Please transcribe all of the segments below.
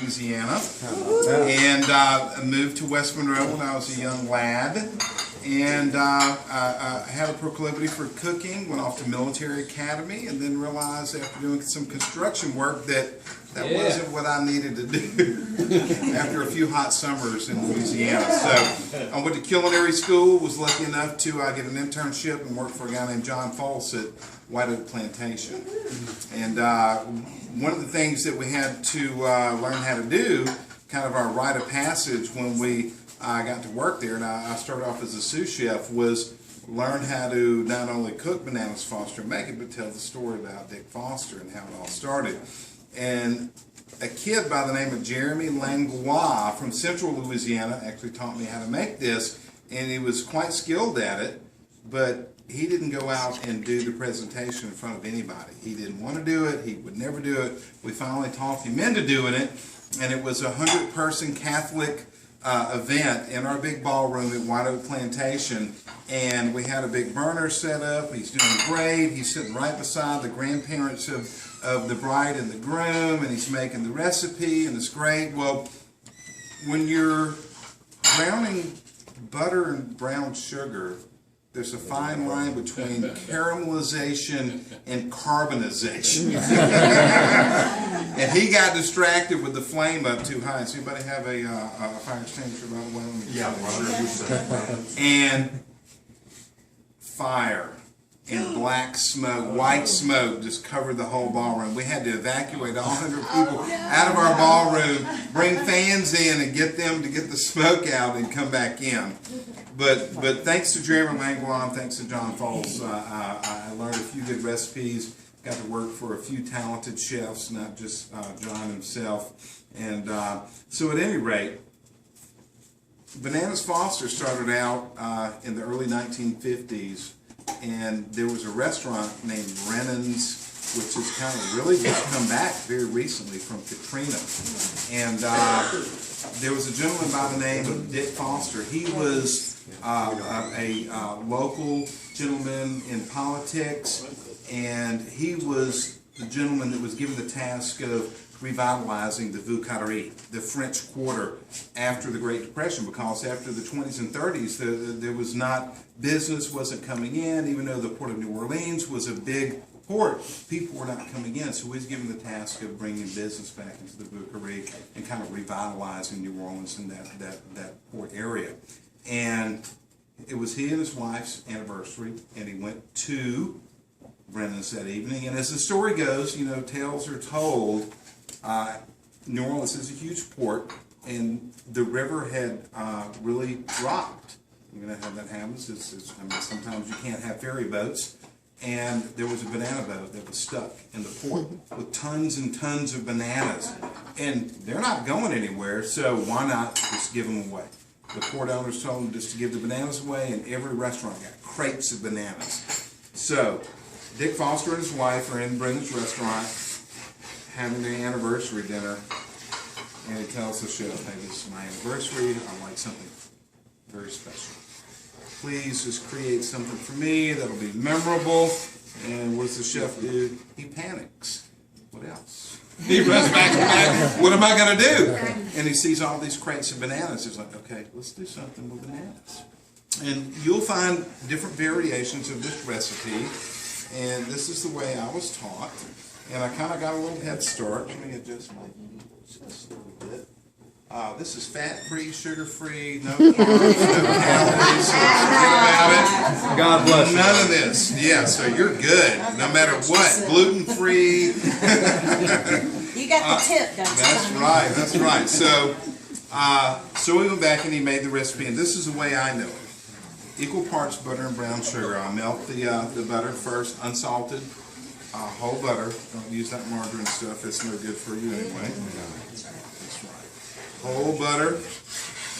Louisiana, and moved to West Monroe when I was a young lad, and I had a proclivity for cooking. Went off to military academy, and then realized after doing some construction work that wasn't what I needed to do. After a few hot summers in Louisiana, so I went to culinary school. Was lucky enough to get an internship and work for a guy named John False at White Oak Plantation, and one of the things that we had to learn how to do, kind of our rite of passage when we got to work there, and I started off as a sous chef, was learn how to not only cook Bananas Foster and make it, but tell the story about Dick Foster and how it all started. And a kid by the name of Jeremy Langlois from Central Louisiana actually taught me how to make this, and he was quite skilled at it, but he didn't go out and do the presentation in front of anybody. He didn't want to do it. He would never do it. We finally talked him into doing it, and it was a 100-person Catholic event in our big ballroom at White Oak Plantation, and we had a big burner set up. He's doing great. He's sitting right beside the grandparents of the bride and the groom, and he's making the recipe, and it's great. Well, when you're browning butter and brown sugar, there's a fine line between caramelization and carbonization. And he got distracted with the flame up too high. Does anybody have a fire extinguisher, by the way? And fire and black smoke, white smoke just covered the whole ballroom. We had to evacuate all 100 people out of our ballroom, bring fans in and get them to get the smoke out and come back in. But thanks to Jeremy Langlois, thanks to John False, I learned a few good recipes, got to work for a few talented chefs, not just John himself. And so at any rate, Bananas Foster started out in the early 1950s, and there was a restaurant named Brennan's, which has kind of really just come back very recently from Katrina. And there was a gentleman by the name of Dick Foster. He was a local gentleman in politics, and he was the gentleman that was given the task of revitalizing the Vieux Carré, the French Quarter, after the Great Depression, because after the 20s and 30s, there was not, business wasn't coming in, even though the Port of New Orleans was a big port, people were not coming in, so he was given the task of bringing business back into the Vieux Carré and kind of revitalizing New Orleans and that port area. And it was he and his wife's anniversary, and he went to Brennan's that evening, and as the story goes, you know, tales are told, New Orleans is a huge port, and the river had really dropped. You know how that happens. I mean, sometimes you can't have ferry boats, and there was a banana boat that was stuck in the port with tons and tons of bananas, and they're not going anywhere, so why not just give them away? The port owners told them just to give the bananas away, and every restaurant got crates of bananas. So Dick Foster and his wife are in Brennan's restaurant having their anniversary dinner, and he tells the chef, "Hey, this is my anniversary. I'd like something very special. Please just create something for me that'll be memorable." And what does the chef do? He panics. What else? He runs back to back. What am I going to do? And he sees all these crates of bananas. He's like, okay, let's do something with bananas. And you'll find different variations of this recipe. And this is the way I was taught. And I kind of got a little head start. Let me adjust my just a little bit. This is fat-free, sugar-free, no carbs, no calories. Forget about it. God bless you. None of this. Yeah, so you're good, no matter what. Gluten-free. You got the tip, don't you? That's right. That's right. So we went back and he made the recipe, and this is the way I know it. Equal parts butter and brown sugar. I melt the butter first, unsalted, whole butter. Don't use that margarine stuff. It's no good for you anyway. That's right. Whole butter,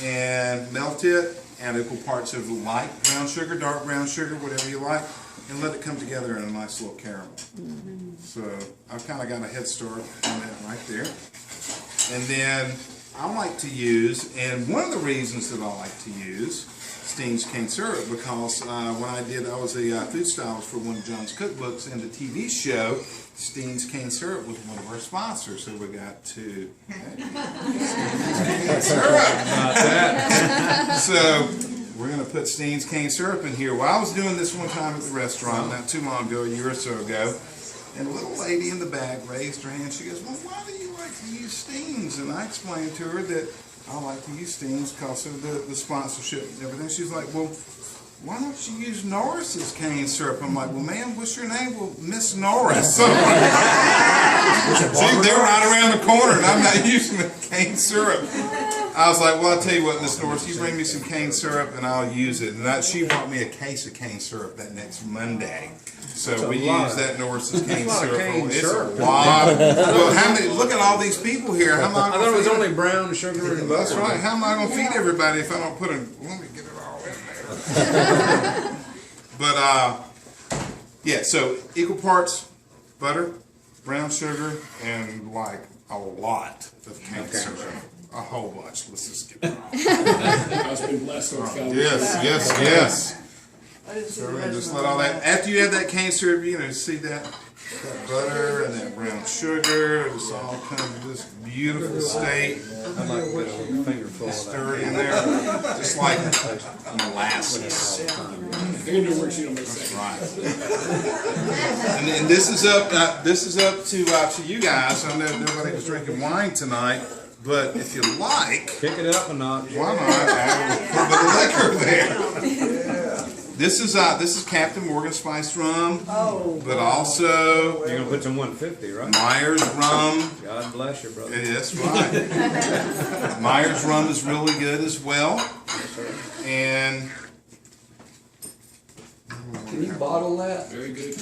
and melt it. Add equal parts of light brown sugar, dark brown sugar, whatever you like, and let it come together in a nice little caramel. So I've kind of got a head start on that right there. And then I like to use, and one of the reasons that I like to use, Steen's cane syrup because when I was a food stylist for one of John's cookbooks and the TV show, Steen's cane syrup was one of our sponsors, so we got to cane syrup. So we're going to put Steen's cane syrup in here. Well, I was doing this one time at the restaurant not too long ago, a year or so ago, and a little lady in the back raised her hand. She goes, "Well, why do you like to use Steen's?" And I explained to her that I like to use Steen's because of the sponsorship and everything. She's like, "Well, why don't you use Norris's cane syrup?" I'm like, "Well, ma'am, what's your name?" "Well, Miss Norris." See, they're right around the corner, and I'm not using the cane syrup. I was like, "Well, I'll tell you what, Miss Norris, you bring me some cane syrup, and I'll use it." And she brought me a case of cane syrup that next Monday. So we use that Norris's cane syrup. It's a lot. Well, how many? Look at all these people here. How am I? I thought it was only brown sugar and That's butter. right. How am I going to feed everybody if I don't put a? Let me get it all in there. But yeah. So equal parts butter, brown sugar, and like a lot of cane syrup. A whole bunch. Let's just get it all. I've been blessed with God. Yes. So we're gonna just let all that. After you add that cane syrup, see that butter and that brown sugar. It's all kind of this beautiful state. I might get a fingerful of Stir that. it in there, just like molasses. They're gonna do work, so you don't make sense. Right. And this is up. This is up to you guys. I know nobody was drinking wine tonight, but if you like, Kick it up a notch. why not add a little bit of liquor there? This is Captain Morgan spiced rum, but also You're gonna put some 150, right? Myers rum. God bless you, brother. That's right. Myers rum is really good as well, and Can you bottle that? Very good.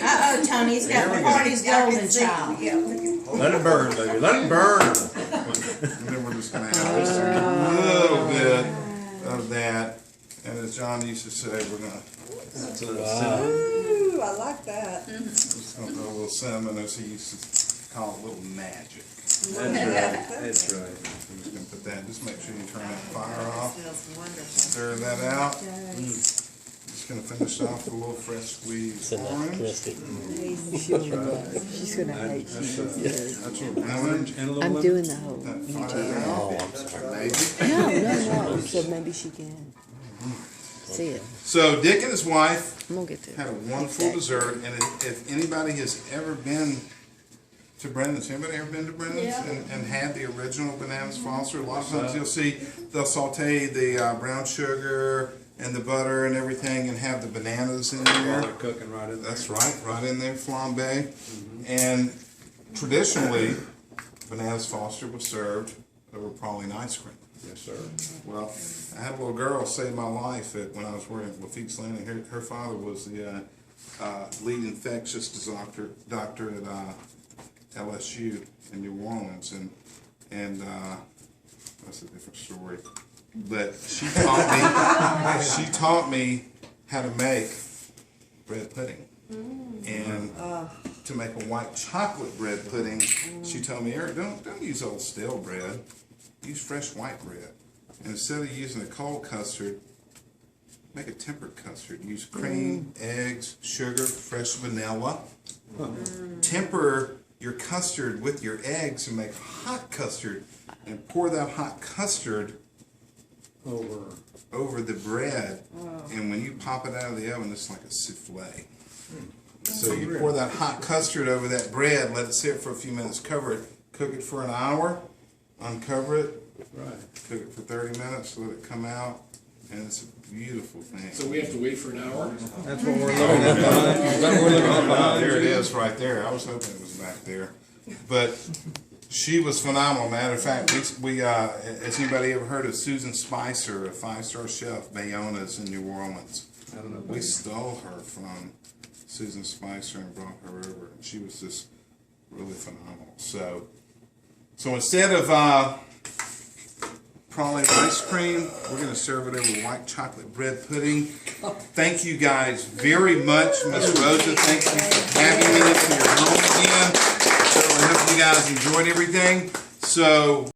Uh-oh, Tony's got the party's golden child. Let it burn, baby. Let it burn. and then we're just gonna add just a little bit of that. And as John used to say, we're gonna Ooh, I like that. just gonna put a little cinnamon, as he used to call it, a little magic. That's right. That's right. I'm just gonna put that. Just make sure you turn that fire off. Smells wonderful. Stir that out. Just gonna finish off with a little fresh squeezed orange. She's gonna hate you. That's your lemon. And a little I'm lemon. doing the whole That YouTube. fire out. Maybe. No, so maybe she can see it. So Dick and his wife I'm gonna get to had a it. wonderful dessert, and if anybody has ever been to Brendan's, anybody ever been to Brendan's and had the original Bananas Foster? A lot of times you'll see they'll saute the brown sugar and the butter and everything, and have the bananas in While there. they're cooking right in there. That's right in there, flambe. And traditionally, Bananas Foster was served over praline ice cream. Yes, sir. Well, I had a little girl save my life when I was working at Lafitte's Landing. Her father was the lead infectious doctor at LSU in New Orleans, and that's a different story. But she taught me how to make bread pudding. And to make a white chocolate bread pudding, she told me, "Eric, don't use old stale bread. Use fresh white bread. And instead of using a cold custard, make a tempered custard. Use cream, eggs, sugar, fresh vanilla. Temper your custard with your eggs and make hot custard, and pour that hot custard over the bread. And when you pop it out of the oven, it's like a souffle. So you pour that hot custard over that bread, let it sit for a few minutes, cover it, cook it for an hour, uncover it, cook it for 30 minutes, let it come out, and it's a beautiful thing." So we have to wait for an hour? That's what we're looking at behind. Is that what we're looking at behind? There it is, right there. I was hoping it was back there, but she was phenomenal. Matter of fact, we has anybody ever heard of Susan Spicer, a 5-star chef, Bayona's in New Orleans? I don't know. We stole her from Susan Spicer and brought her over, and she was just really phenomenal. So instead of praline ice cream, we're going to serve it over white chocolate bread pudding. Thank you guys very much, Miss Rosa. Thank you for having me into your home again. So I hope you guys enjoyed everything. So